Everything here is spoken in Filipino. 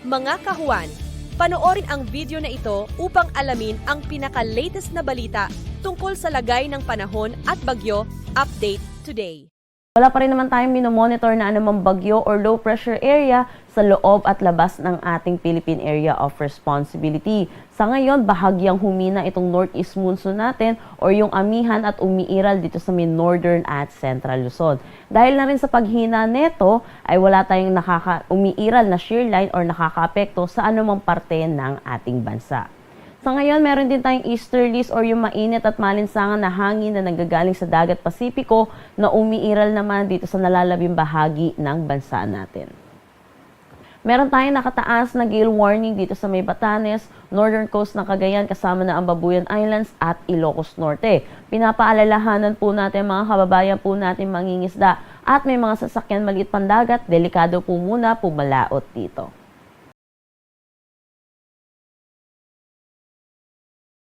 Mga kahuan, panoorin ang video na ito upang alamin ang pinaka-latest na balita tungkol sa lagay ng panahon at bagyo. Update today. Wala pa rin naman tayong minomonitor na anumang bagyo or low pressure area sa loob at labas ng ating Philippine Area of Responsibility. Sa ngayon, bahagyang humina itong northeast monsoon natin or yung amihan at umiiral dito sa northern at central Luzon. Dahil na rin sa paghina neto, ay wala tayong umiiral na shear line or nakakaapekto sa anumang parte ng ating bansa. Sa ngayon, meron din tayong easterlies or yung mainit at malinsangan na hangin na nanggagaling sa dagat Pasipiko na umiiral naman dito sa nalalabing bahagi ng bansa natin. Meron tayong nakataas na gale warning dito sa may Batanes, northern coast ng Cagayan kasama na ang Babuyan Islands at Ilocos Norte. Pinapaalalahanan po natin mga kababayan po natin mangingisda at may mga sasakyan maliit pandagat, delikado po muna pumalaot dito.